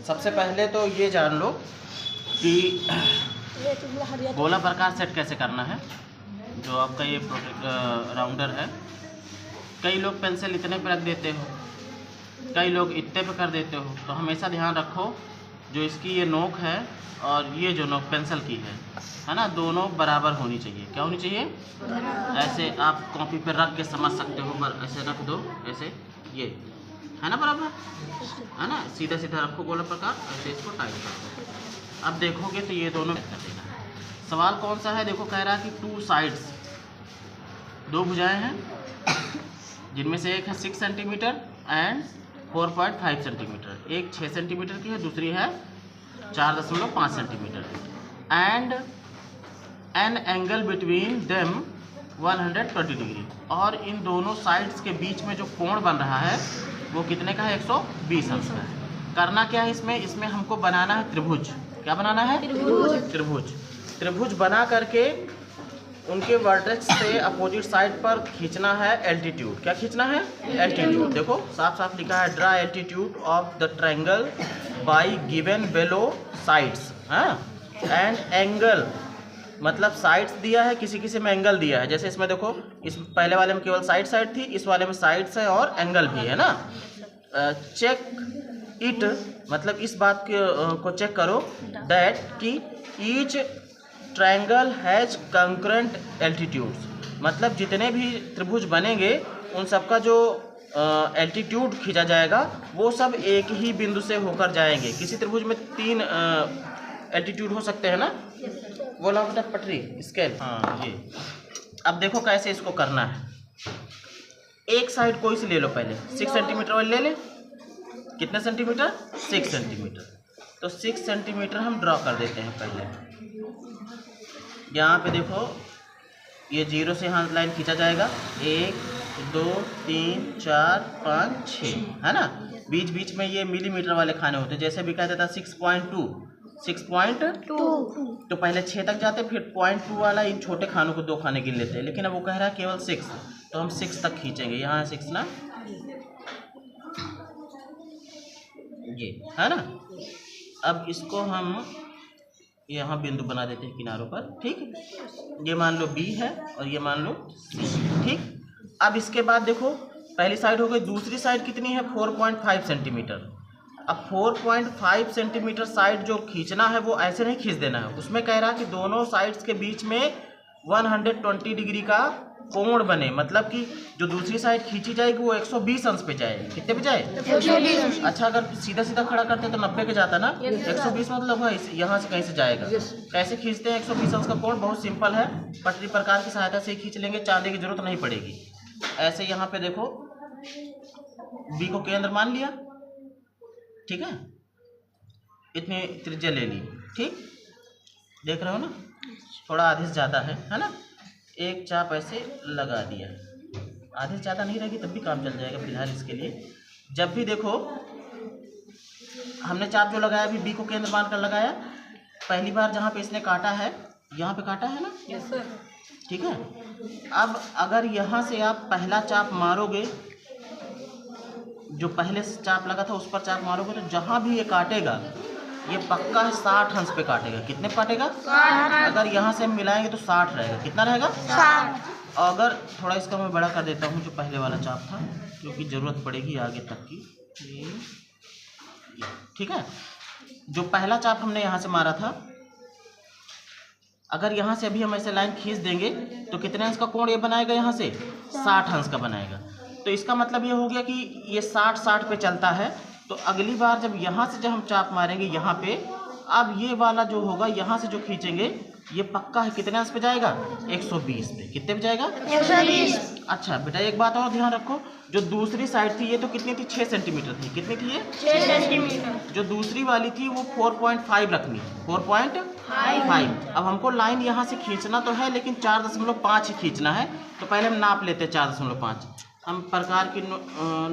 सबसे पहले तो ये जान लो कि गोला प्रकार सेट कैसे करना है। जो आपका ये राउंडर है, कई लोग पेंसिल इतने पर रख देते हो, कई लोग इतने पे कर देते हो। तो हमेशा ध्यान रखो जो इसकी ये नोक है और ये जो नोक पेंसिल की है ना, दोनों बराबर होनी चाहिए। क्या होनी चाहिए? ऐसे आप कॉपी पे रख के समझ सकते हो, ऐसे रख दो, ऐसे ये है ना बराबर, है ना। सीधा सीधा रखो गोला प्रकार, ऐसे इसको टाइट कर दो। अब देखोगे तो ये दोनों कर देना। सवाल कौन सा है? देखो, कह रहा है कि 2 साइड्स, 2 भुजाएं हैं जिनमें से एक है 6 सेंटीमीटर एंड 4.5 सेंटीमीटर। एक 6 सेंटीमीटर की है, दूसरी है 4.5 centimetre and an angle between them 120 degree. और इन दोनों साइड्स के बीच में जो कोण बन रहा है वो कितने का है? 120 अंश का है। करना क्या है इसमें? इसमें हमको बनाना है त्रिभुज। क्या बनाना है? त्रिभुज। त्रिभुज बना करके उनके वर्टेक्स से अपोजिट साइड पर खींचना है एल्टीट्यूड। क्या खींचना है? एल्टीट्यूड। देखो साफ साफ लिखा है, draw altitude of the triangle by given below sides. And angle मतलब साइड्स दिया है, किसी किसी में एंगल दिया है। जैसे इसमें देखो, इस पहले वाले में केवल साइड थी, इस वाले में साइड्स है और एंगल भी है ना। चेक इट मतलब इस बात को चेक करो दैट कि each triangle has concurrent altitudes. मतलब जितने भी त्रिभुज बनेंगे उन सबका जो एल्टीट्यूड खींचा जाएगा वो सब एक ही बिंदु से होकर जाएंगे। किसी त्रिभुज में 3 एल्टीट्यूड हो सकते हैं ना, वो ला बेटा पटरी स्केल। हाँ ये। अब देखो कैसे इसको करना है। एक साइड कोई सी ले लो, पहले 6 सेंटीमीटर वाली ले ले। कितने सेंटीमीटर? 6 सेंटीमीटर। तो 6 सेंटीमीटर हम ड्रॉ कर देते हैं पहले। यहाँ पे देखो ये 0 से यहाँ लाइन खींचा जाएगा, 1 2 3 4 5 6, है ना। बीच बीच में ये मिलीमीटर वाले खाने होते हैं। जैसे भी कहते था 6.2 तो पहले 6 तक जाते, फिर 0.2 वाला इन छोटे खानों को 2 खाने गिन लेते हैं। लेकिन अब वो कह रहा है केवल 6, तो हम 6 तक खींचेंगे। यहाँ है 6 ना, ये है ना। अब इसको हम यहाँ बिंदु बना देते हैं किनारों पर, ठीक। ये मान लो B है और ये मान लो C, ठीक। अब इसके बाद देखो पहली साइड हो गई, दूसरी साइड कितनी है? 4.5 सेंटीमीटर। अब 4.5 सेंटीमीटर साइड जो खींचना है वो ऐसे नहीं खींच देना है। उसमें कह रहा है कि दोनों साइड्स के बीच में 120 डिग्री का कोण बने। मतलब कि जो दूसरी साइड खींची जाएगी वो 120 अंश पे जाएगी। कितने पे जाए? 120। अच्छा, अगर सीधा सीधा खड़ा करते तो 90 पे जाता ना। 120 मतलब है यहाँ से कहीं से जाएगा। कैसे खींचते हैं 120 अंश का कोण? बहुत सिंपल है, पटरी प्रकार की सहायता से ही खींच लेंगे, चांदी की जरूरत नहीं पड़ेगी। ऐसे यहाँ पे देखो B को केंद्र मान लिया, ठीक है, इतनी त्रिज्या ले ली, ठीक। देख रहे हो ना, थोड़ा आधे से ज़्यादा है ना। एक चाप ऐसे लगा दिया, आधे से ज़्यादा नहीं रहेगी तब भी काम चल जाएगा फिलहाल इसके लिए। जब भी देखो हमने चाप जो लगाया अभी B को केंद्र मान कर लगाया, पहली बार जहाँ पे इसने काटा है यहाँ पे काटा है ना, यस सर, ठीक है। अब अगर यहाँ से आप पहला चाप मारोगे, जो पहले से चाप लगा था उस पर चाप मारोगे, तो जहाँ भी ये काटेगा ये पक्का है 60 अंश पे काटेगा। कितने पे काटेगा? 60। अगर यहाँ से हम मिलाएंगे तो 60 रहेगा। कितना रहेगा? 60। अगर थोड़ा इसका मैं बड़ा कर देता हूँ जो पहले वाला चाप था, क्योंकि ज़रूरत पड़ेगी आगे तक की, ठीक है। जो पहला चाप हमने यहाँ से मारा था, अगर यहाँ से अभी हम ऐसे लाइन खींच देंगे तो कितने अंश का कोण ये बनाएगा? यहाँ से 60 अंश का बनाएगा। तो इसका मतलब ये हो गया कि ये 60 पे चलता है। तो अगली बार जब यहाँ से जब हम चाप मारेंगे यहाँ पे, अब ये वाला जो होगा यहाँ से जो खींचेंगे ये पक्का है कितने अंश पे जाएगा? 120 पे। कितने पे जाएगा? 120। अच्छा बेटा एक बात और ध्यान रखो, जो दूसरी साइड थी ये तो कितनी थी? 6 सेंटीमीटर थी। कितनी थी ये? 6 सेंटीमीटर। जो दूसरी वाली थी वो 4.5 रखनी है, 4.5। अब हमको लाइन यहाँ से खींचना तो है लेकिन 4.5 ही खींचना है। तो पहले हम नाप लेते हैं 4.5। हम प्रकार की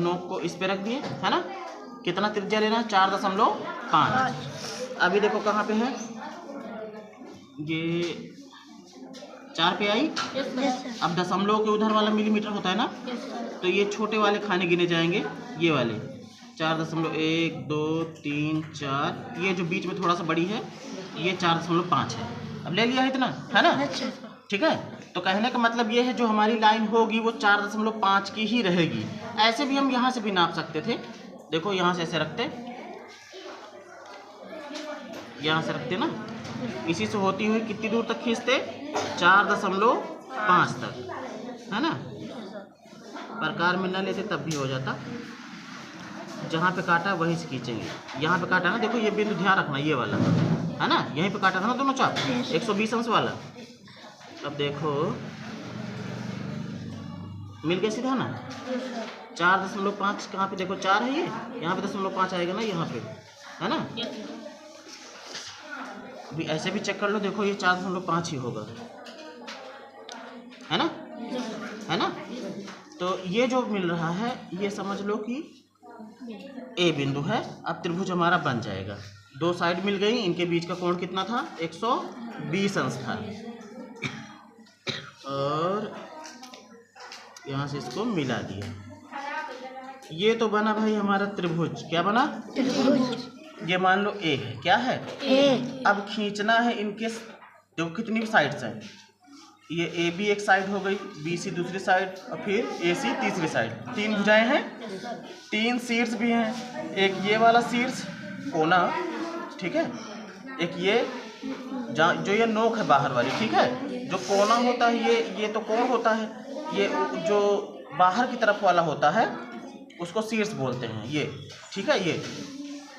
नोक को इस पे रख दिए, है ना। कितना त्रिज्या लेना है? 4.5। अभी देखो कहाँ पे है ये, 4 पे आई। अब दशमलव के उधर वाला मिलीमीटर होता है ना, तो ये छोटे वाले खाने गिने जाएंगे, ये वाले 4.1 2 3 4, ये जो बीच में थोड़ा सा बड़ी है ये 4.5 है। अब ले लिया है इतना, है ना? ठीक है, तो कहने का मतलब ये है जो हमारी लाइन होगी वो 4.5 की ही रहेगी। ऐसे भी हम यहाँ से भी नाप सकते थे, देखो यहाँ से ऐसे रखते, यहाँ से रखते ना, इसी से होती हुई कितनी दूर तक खींचते, 4.5 तक, है ना? प्रकार में न लेते तब भी हो जाता। जहाँ पे काटा वहीं से खींचेंगे, यहाँ पे काटा ना, देखो ये बिंदु ध्यान रखना, ये वाला है ना, यहीं पे काटा था ना दोनों चाप, 120 अंश वाला। अब देखो मिल गया सीधा ना, 4.5 कहाँ पे, देखो 4 है ये, यहाँ पे 0.5 आएगा ना यहाँ पे, है ना? अभी ऐसे भी चेक कर लो, देखो ये 4.5 ही होगा, है ना? है ना? तो ये जो मिल रहा है ये समझ लो कि ए बिंदु है। अब त्रिभुज हमारा बन जाएगा, दो साइड मिल गई, इनके बीच का कोण कितना था, 120 अंश था, और यहाँ से इसको मिला दिया, ये तो बना भाई हमारा त्रिभुज। क्या बना? त्रिभुज। ये मान लो ए है, क्या है? ए। अब खींचना है इनके, देखो कितनी साइड्स हैं, ये ए बी एक साइड हो गई, बी सी दूसरी साइड, और फिर ए सी तीसरी साइड, 3 भुजाएं हैं, 3 शीर्ष भी हैं, एक ये वाला शीर्ष कोना, ठीक है, एक ये जो ये नोक है बाहर वाली, ठीक है, जो कोना होता है ये तो कोण होता है, ये जो बाहर की तरफ वाला होता है उसको शीर्ष बोलते हैं, ये ठीक है। ये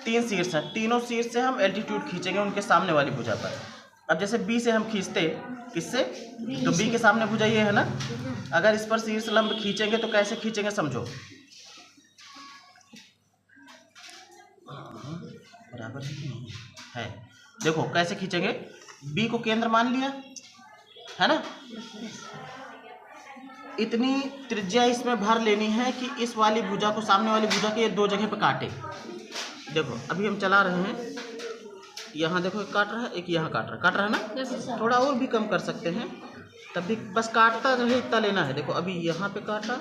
3 शीर्ष हैं, तीनों शीर्ष से हम एल्टीट्यूड खींचेंगे उनके सामने वाली भुजा पर। अब जैसे बी से हम खींचते, किससे? तो बी के सामने भुजा ये है ना, अगर इस पर शीर्ष लंब खींचेंगे तो कैसे खींचेंगे समझो, बराबर है, देखो कैसे खींचेंगे, बी को केंद्र मान लिया, है ना, इतनी त्रिज्या इसमें भर लेनी है कि इस वाली भुजा को सामने वाली भुजा के ये 2 जगह पे काटे। देखो अभी हम चला रहे हैं, यहाँ देखो एक काट रहा है, एक यहाँ काट रहा है ना, थोड़ा और भी कम कर सकते हैं, तब भी बस काटता रहे इतना लेना है। देखो अभी यहाँ पे काटा,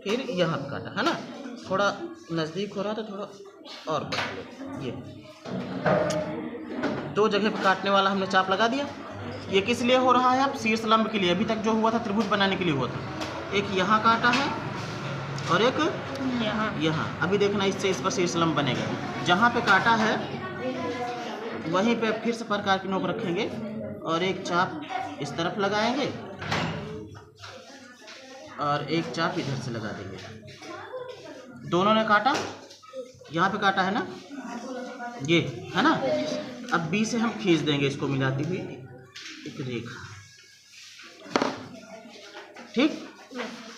फिर यहाँ पे काटा, है ना, थोड़ा नज़दीक हो रहा था, थोड़ा और बढ़ा लो, ये 2 जगह पे काटने वाला हमने चाप लगा दिया। ये किस लिए हो रहा है? अब शीर्ष लंब के लिए, अभी तक जो हुआ था त्रिभुज बनाने के लिए हुआ था, एक यहाँ काटा है और एक यहाँ। अभी देखना इससे इस पर शीर्ष लंब बनेगा, जहाँ पे काटा है वहीं पे फिर से प्रकार की नोक रखेंगे और एक चाप इस तरफ लगाएंगे और एक चाप इधर से लगा देंगे। दोनों ने काटा, यहाँ पे काटा है ना, ये है ना। अब बी से हम खींच देंगे इसको मिलाती हुई एक रेखा, ठीक।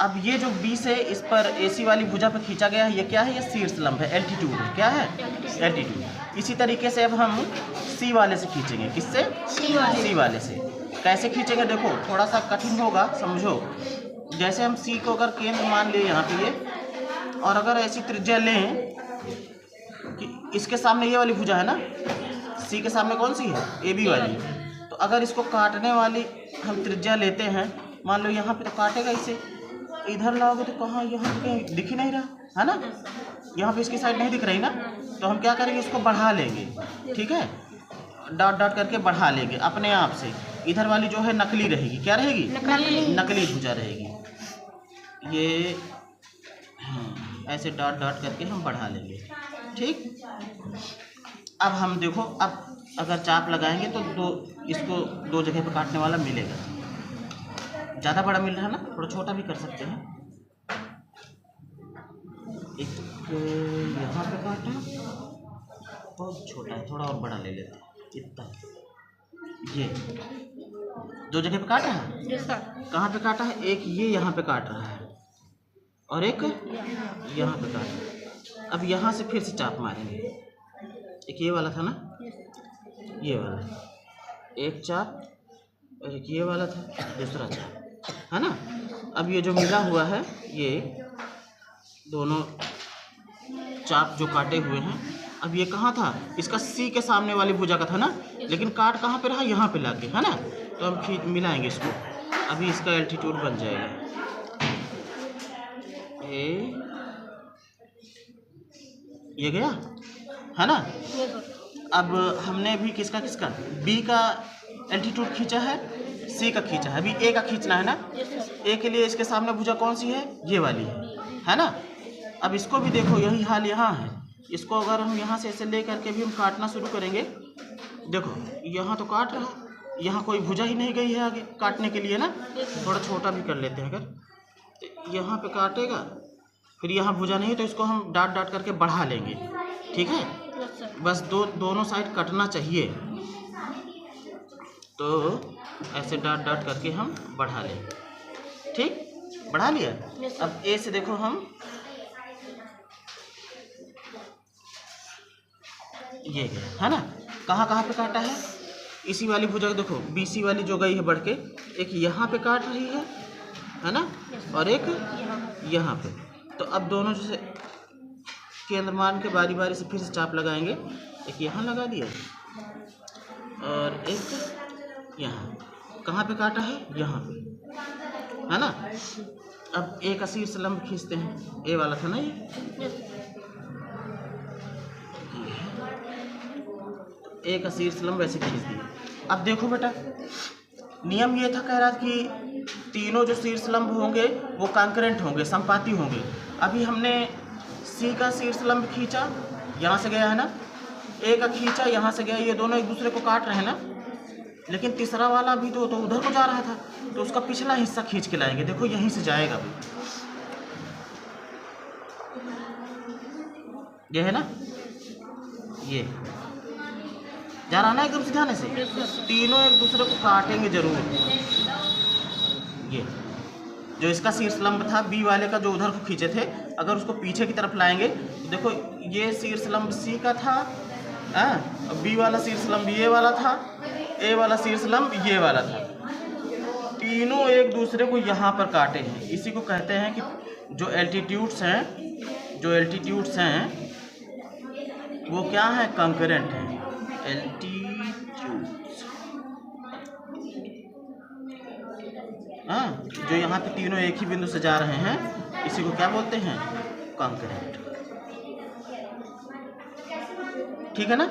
अब ये जो बी से इस पर एसी वाली भुजा पर खींचा गया है, ये क्या है? ये शीर्ष लंब है, एल्टीट्यूड है। क्या है? एल्टीट्यूड। इसी तरीके से अब हम सी वाले से खींचेंगे। किससे? सी वाले से। कैसे खींचेंगे? देखो थोड़ा सा कठिन होगा, समझो। जैसे हम सी को अगर केंद्र मान ले यहाँ पे ये, और अगर ऐसी त्रिज्या लें कि इसके सामने ये वाली भुजा है ना, सी के सामने कौन सी है? ए बी वाली। तो अगर इसको काटने वाली हम त्रिज्या लेते हैं, मान लो यहाँ पे तो काटेगा इसे, इधर लाओगे तो कहाँ, यहाँ पे कहीं दिख ही नहीं रहा है ना, यहाँ पे इसकी साइड नहीं दिख रही ना, तो हम क्या करेंगे? इसको बढ़ा लेंगे, ठीक है, डॉट डॉट करके बढ़ा लेंगे अपने आप से। इधर वाली जो है नकली रहेगी। क्या रहेगी? नकली भुजा रहेगी। ये ऐसे डॉट डॉट करके हम बढ़ा लेंगे, ठीक। अब हम देखो, अब अगर चाप लगाएंगे तो इसको 2 जगह पे काटने वाला मिलेगा। ज़्यादा बड़ा मिल रहा है ना, थोड़ा छोटा भी कर सकते हैं। एक यहाँ पे काटा, बहुत छोटा है, थोड़ा और बड़ा ले लेते हैं, इतना। ये 2 जगह पे काटा है। कहाँ पे काटा है? एक ये यहाँ पे काट रहा है और एक यहाँ पे काटा है। अब यहाँ से फिर से चाप मारेंगे। एक ये वाला था ना, ये वाला एक चाप, और एक ये वाला था दूसरा चाप, है ना। अब ये जो मिला हुआ है, ये दोनों चाप जो काटे हुए हैं, अब ये कहाँ था? इसका सी के सामने वाली भुजा का था ना, लेकिन काट कहाँ पे रहा? यहाँ पे लाके, है ना। तो हम फिर मिलाएंगे इसको, अभी इसका एल्टीट्यूड बन जाएगा ए ये गया है ना। अब हमने भी किसका बी का एल्टीट्यूड खींचा है, सी का खींचा है, अभी ए का खींचना है ना। ए के लिए इसके सामने भुजा कौन सी है, ये वाली है ना। अब इसको भी देखो यही हाल यहाँ है। इसको अगर हम यहाँ से ऐसे ले करके भी हम काटना शुरू करेंगे, देखो यहाँ तो काट रहा, यहाँ कोई भुजा ही नहीं गई है आगे काटने के लिए ना। थोड़ा छोटा भी कर लेते हैं, अगर यहाँ पे काटेगा फिर यहाँ भुजा नहीं तो इसको हम डाट डाट करके बढ़ा लेंगे, ठीक है। बस दोनों साइड कटना चाहिए, तो ऐसे डाट डाट करके हम बढ़ा लेंगे, ठीक, बढ़ा लिया। अब ए से देखो हम ये गया है ना। कहाँ कहाँ पे काटा है, इसी वाली भुजा देखो बीसी वाली जो गई है बढ़ के, एक यहाँ पे काट रही है ना, और एक यहाँ पे। तो अब दोनों जैसे केंद्र मान के बारी बारी से फिर से चाप लगाएंगे। एक यहाँ लगा दिया और एक यहाँ। कहाँ पे काटा है, यहाँ पे है ना। अब ए का शीर्ष लंब खींचते हैं, ए वाला था ना ये, ए का शीर्ष लंब ऐसे खींच दिया। अब देखो बेटा, नियम ये था कह रहा कि तीनों जो शीर्ष लंब होंगे वो कॉन्करेंट होंगे, संपाती होंगे। अभी हमने सी का शीर्ष लंब खींचा, यहाँ से गया है ना, ए का खींचा यहाँ से गया, ये दोनों एक दूसरे को काट रहे हैं ना। लेकिन तीसरा वाला भी तो उधर को जा रहा था, तो उसका पिछला हिस्सा खींच के लाएंगे। देखो यहीं से जाएगा भी, ये है ना, ये जा रहा ना एकदम से ध्यान से। तीनों एक दूसरे को काटेंगे जरूर। ये जो इसका शीर्ष लंब था बी वाले का, जो उधर को खींचे थे, अगर उसको पीछे की तरफ लाएंगे तो देखो ये शीर्ष लंब सी का था, बी वाला शीर्ष लंब ये वाला था, ए वाला शीर्ष लंब ये वाला था। तीनों एक दूसरे को यहाँ पर काटे हैं। इसी को कहते हैं कि जो एल्टीट्यूड्स हैं वो क्या है, कंकरेंट हैं। एल्टीट्यूड्स, जो यहाँ पे तीनों एक ही बिंदु से जा रहे हैं, इसी को क्या बोलते हैं, कंकरेंट, ठीक है ना।